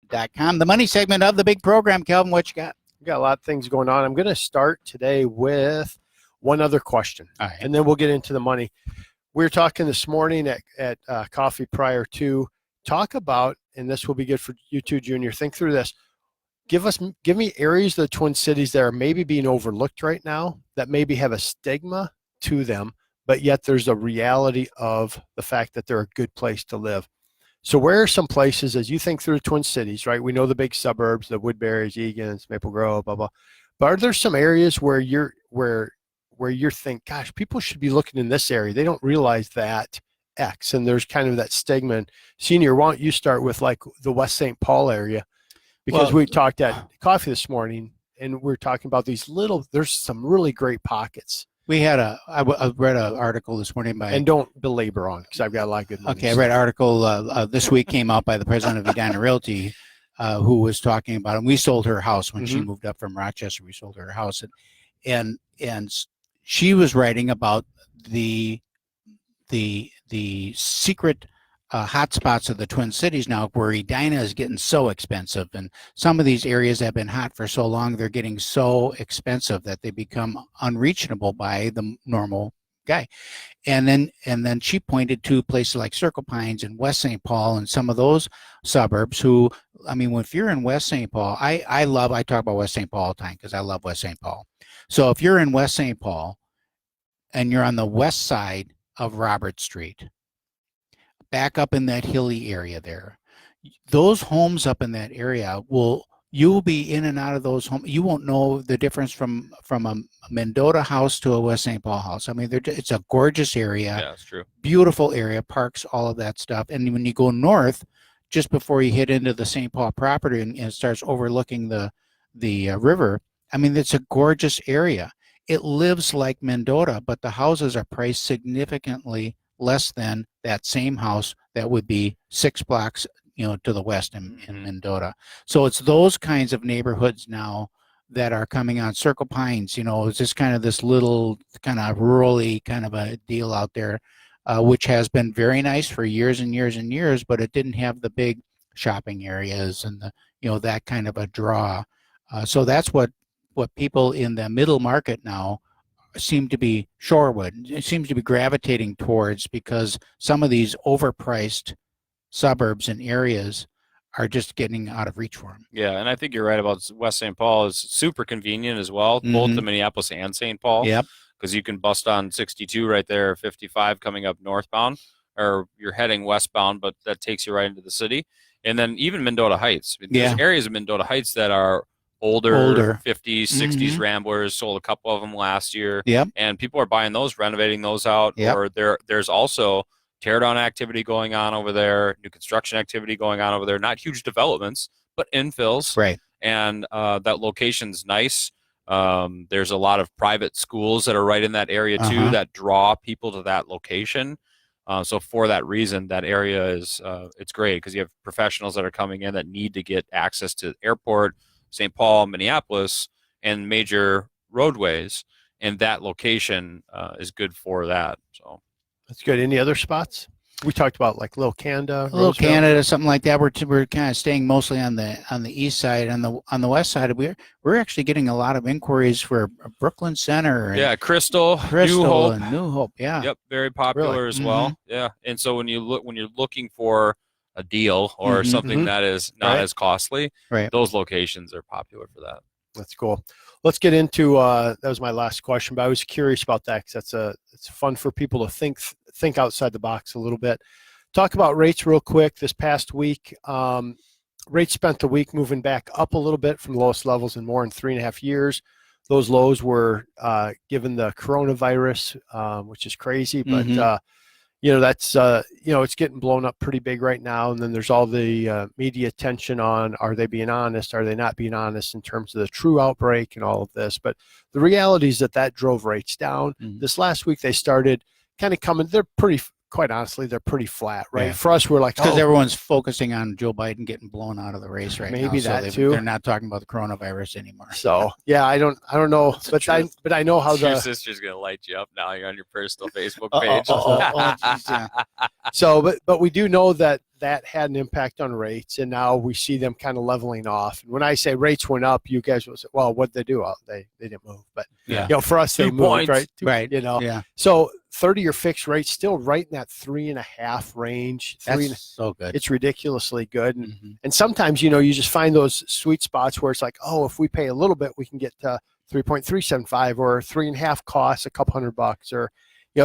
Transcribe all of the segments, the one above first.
moneymakeithappen.com. The money segment of the big program. Kelvin, what you got? We've got a lot of things going on. I'm going to start today with one other question, All right. and then we'll get into the money. We were talking this morning at coffee prior to talk about, and this will be good for you too, Junior. Think through this. Give me areas of the Twin Cities that are maybe being overlooked right now, that maybe have a stigma to them, but yet there's a reality of the fact that they're a good place to live. So where are some places, as you think through the Twin Cities, right? We know the big suburbs, the Woodbury's, Egan's, Maple Grove, blah, blah. But are there some areas where you think, gosh, people should be looking in this area. They don't realize that X, and there's kind of that stigma. And Senior, why don't you start with like the West St. Paul area? Because we talked at coffee this morning, and we're talking about there's some really great pockets. We had I read an article this morning by, and don't belabor on because I've got a lot of good ones. Okay, I read an article this week came out by the president of Edina Realty, who was talking about, and we sold her house when she moved up from Rochester. We sold her house, and she was writing about the secret hotspots of the Twin Cities now, where Edina is getting so expensive, and some of these areas have been hot for so long, they're getting so expensive that they become unreachable by the normal guy. And then she pointed to places like Circle Pines and West St. Paul and some of those suburbs who, I mean, if you're in West St. Paul, I talk about West St. Paul all the time because I love West St. Paul. So if you're in West St. Paul and you're on the west side of Robert Street, back up in that hilly area there, those homes up in that area you'll be in and out of those homes. You won't know the difference from a Mendota house to a West St. Paul house. I mean, it's a gorgeous area. Yeah, that's true. Beautiful area, parks, all of that stuff. And when you go north, just before you hit into the St. Paul property and it starts overlooking the river, I mean, it's a gorgeous area. It lives like Mendota, but the houses are priced significantly less than that same house that would be 6 blocks, to the west in Mendota. So it's those kinds of neighborhoods now that are coming on. Circle Pines, it's just kind of this little kind of rurally kind of a deal out there, which has been very nice for years and years and years, but it didn't have the big shopping areas and that kind of a draw. So that's what people in the middle market now seem to be Shorewood. It seems to be gravitating towards, because some of these overpriced suburbs and areas are just getting out of reach for them. Yeah, and I think you're right about West St. Paul is super convenient as well, both to Minneapolis and St. Paul. Yep. Because you can bust on 62 right there, 55 coming up northbound, or you're heading westbound, but that takes you right into the city. And then even Mendota Heights. There's areas of Mendota Heights that are older 50s, 60s Ramblers, sold a couple of them last year. Yep. And people are buying those, renovating those out. Yep. Or there's also teardown activity going on over there, new construction activity going on over there. Not huge developments, but infills. Right. And that location's nice. There's a lot of private schools that are right in that area too that draw people to that location. So for that reason, that area is it's great because you have professionals that are coming in that need to get access to the airport, St. Paul, Minneapolis, and major roadways, and that location is good for that. So that's good. Any other spots? We talked about like Little Canada, Canada, something like that. We're kind of staying mostly on the east side. On the west side, we're actually getting a lot of inquiries for Brooklyn Center. And Crystal, New Hope. Yeah. Yep, very popular as well. Yeah, and so when you're looking for a deal or something that is not as costly, those locations are popular for that. That's cool. Let's get into that was my last question, but I was curious about that because it's fun for people to think outside the box a little bit. Talk about rates real quick. This past week, rates spent the week moving back up a little bit from the lowest levels in more than 3.5 years. Those lows were given the coronavirus, which is crazy, but that's it's getting blown up pretty big right now. And then there's all the media attention on, are they being honest? Are they not being honest in terms of the true outbreak and all of this? But the reality is that drove rates down. This last week they started kind of coming. They're quite honestly, they're pretty flat, right? Yeah. For us, we're like, Because oh, everyone's focusing on Joe Biden getting blown out of the race right now. Maybe So that too. They're not talking about the coronavirus anymore. so yeah, I don't know, That's the but truth. I know how Your the sister's gonna light you up now. You're on your personal Facebook Uh-oh, page. geez, yeah. so, but we do know that had an impact on rates, and now we see them kind of leveling off. And when I say rates went up, you guys will say, well, what did they do? Well, they didn't move, but Yeah. for us, they 2 moved, points. right? Right. Yeah. So 30-year fixed rate still right in that 3.5 range. That's so good. It's ridiculously good. Mhm. And sometimes, you just find those sweet spots where it's like, oh, if we pay a little bit, we can get to 3.375 or 3.5 costs a couple $100 or,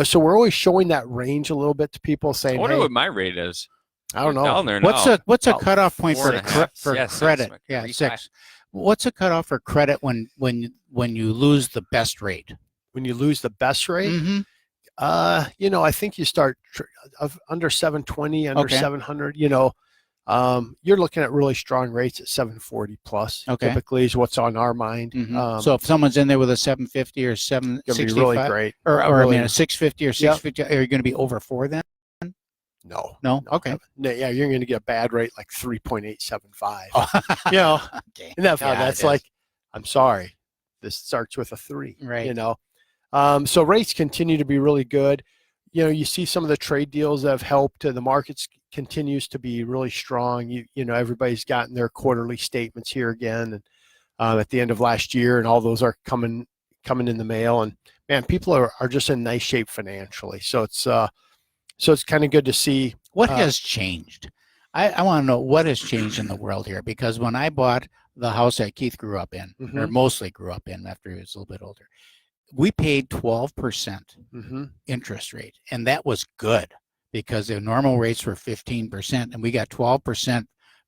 so we're always showing that range a little bit to people I saying, wonder hey, what my rate is. I don't know. Down there What's now. a About cutoff point for 4.5. Yeah, 6. credit? Like Yeah, 3.5. 6. What's a cutoff for credit when you lose the best rate? When you lose the best rate, Mm-hmm. I think you start under 720, under Okay. 700, you're looking at really strong rates at 740 plus. Okay. Typically is what's on our mind. Mm-hmm. So if someone's in there with a 750 or it's gonna be 765, really great. or really, a 650 or 650, are you going to be over 4 then? No. Okay. No, yeah, you're going to get a bad rate like 3.875. Oh. Okay. And Yeah, that's it is. like, I'm sorry, this starts with a 3. Right. So rates continue to be really good. You see some of the trade deals that have helped. The markets continues to be really strong. Everybody's gotten their quarterly statements here again, and at the end of last year, and all those are coming in the mail. And man, people are just in nice shape financially. So it's kind of good to see. What has changed? I want to know what has changed in the world here, because when I bought the house that Keith grew up in, or mostly grew up in after he was a little bit older, we paid 12% interest rate, and that was good because the normal rates were 15%, and we got 12%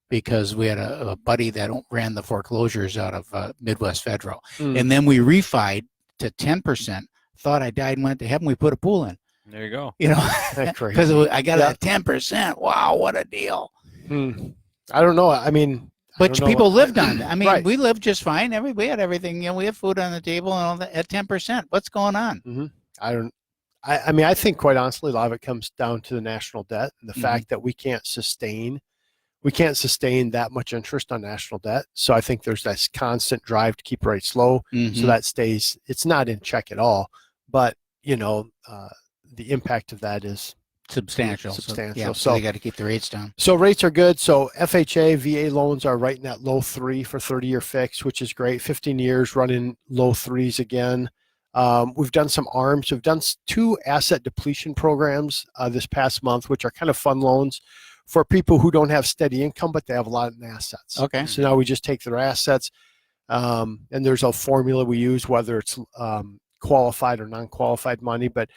because we had a buddy that ran the foreclosures out of Midwest Federal, and then we refied to 10%. Thought I died and went to heaven. We put a pool in. There you go. Because I got it at 10%. Wow, what a deal! I don't know. I mean, but people lived on it. I mean, Right. we lived just fine. We had everything. We had food on the table and all that at 10%. What's going on? I mean, I think quite honestly, a lot of it comes down to the national debt and the fact that we can't sustain that much interest on national debt. So I think there's this constant drive to keep rates low. So that stays, it's not in check at all, but the impact of that is substantial. So they got to keep the rates down. So rates are good. So FHA, VA loans are right in that low 3 for 30-year fix, which is great. 15 years running low 3s again. We've done some ARMs. We've done 2 asset depletion programs this past month, which are kind of fun loans for people who don't have steady income, but they have a lot of assets. Okay. So now we just take their assets, and there's a formula we use, whether it's qualified or non-qualified money. But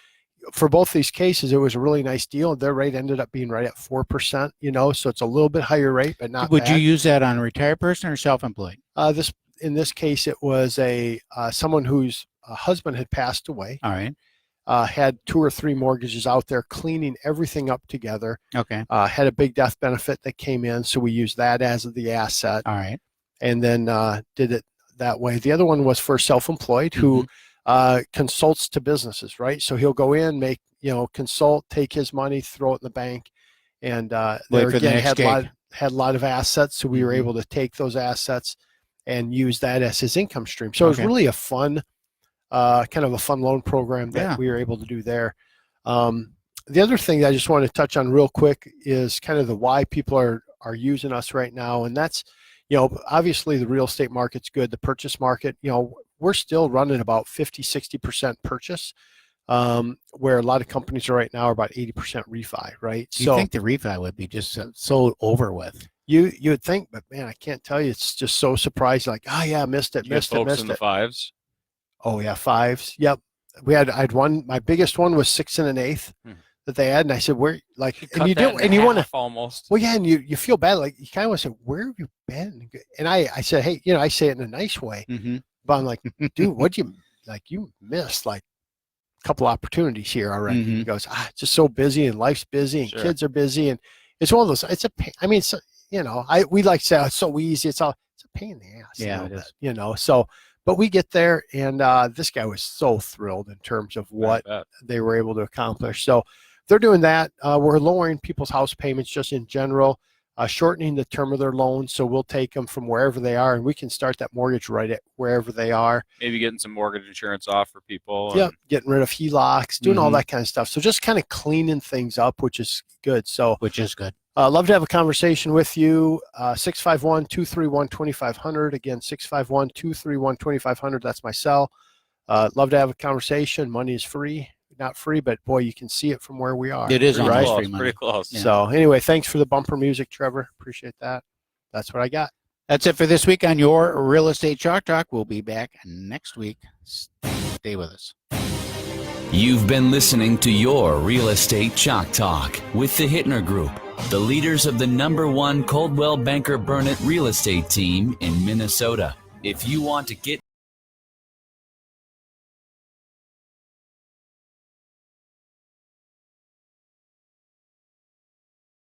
for both these cases, it was a really nice deal. Their rate ended up being right at 4%, so it's a little bit higher rate, but not Would bad. you use that on a retired person or self-employed? In this case, it was someone whose husband had passed away. All right. Had 2 or 3 mortgages out there, cleaning everything up together. Okay. Had a big death benefit that came in, so we used that as the asset. All right. And then did it that way. The other one was for self-employed who consults to businesses, right? So he'll go in, consult, take his money, throw it in the bank, and there again had a lot of assets. So we were able to take those assets and use that as his income stream. So it was really a fun, kind of a fun loan program that we were able to do there. The other thing that I just want to touch on real quick is kind of the why people are using us right now, and that's obviously the real estate market's good. The purchase market, we're still running about 50-60% purchase, where a lot of companies are right now are about 80% refi, right? You think the refi would be just so over with? You would think, but man, I can't tell you. It's just so surprising. Like, oh yeah, missed it. In the 5s. Oh yeah, 5s. Yep. I had one. My biggest one was 6 1/8 that they had, and I said, "Where?" Like, and you do, and you want to almost. Well, yeah, and you feel bad. Like you kind of want to say, "Where have you been?" And I said, "Hey, I say it in a nice way, but I'm like, dude, what'd you like? You missed like a couple opportunities here already." He goes, just so busy, and life's busy, and kids are busy, and it's one of those. It's a pain. I mean, we like to say, oh, it's so easy. It's a pain in the ass. Yeah, it is. So, but we get there, and this guy was so thrilled in terms of what they were able to accomplish. So they're doing that. We're lowering people's house payments just in general, shortening the term of their loans. So we'll take them from wherever they are, and we can start that mortgage right at wherever they are. Maybe getting some mortgage insurance off for people. Yeah, getting rid of HELOCs, doing all Mhm. that kind of stuff. So just kind of cleaning things up, which is good. So Which is good. love to have a conversation with you. 651-231-2500. Again, 651-231-2500. That's my cell. Love to have a conversation. Money is free. Not free, but boy, you can see it from where we are. It is Pretty almost close, free money. pretty close. Yeah. So anyway, thanks for the bumper music, Trevor. Appreciate that. That's what I got. That's it for this week on your Real Estate Chalk Talk. We'll be back next week. Stay with us. You've been listening to your Real Estate Chalk Talk with the Hittner Group, the leaders of the #1 Coldwell Banker Burnett real estate team in Minnesota. If you want to get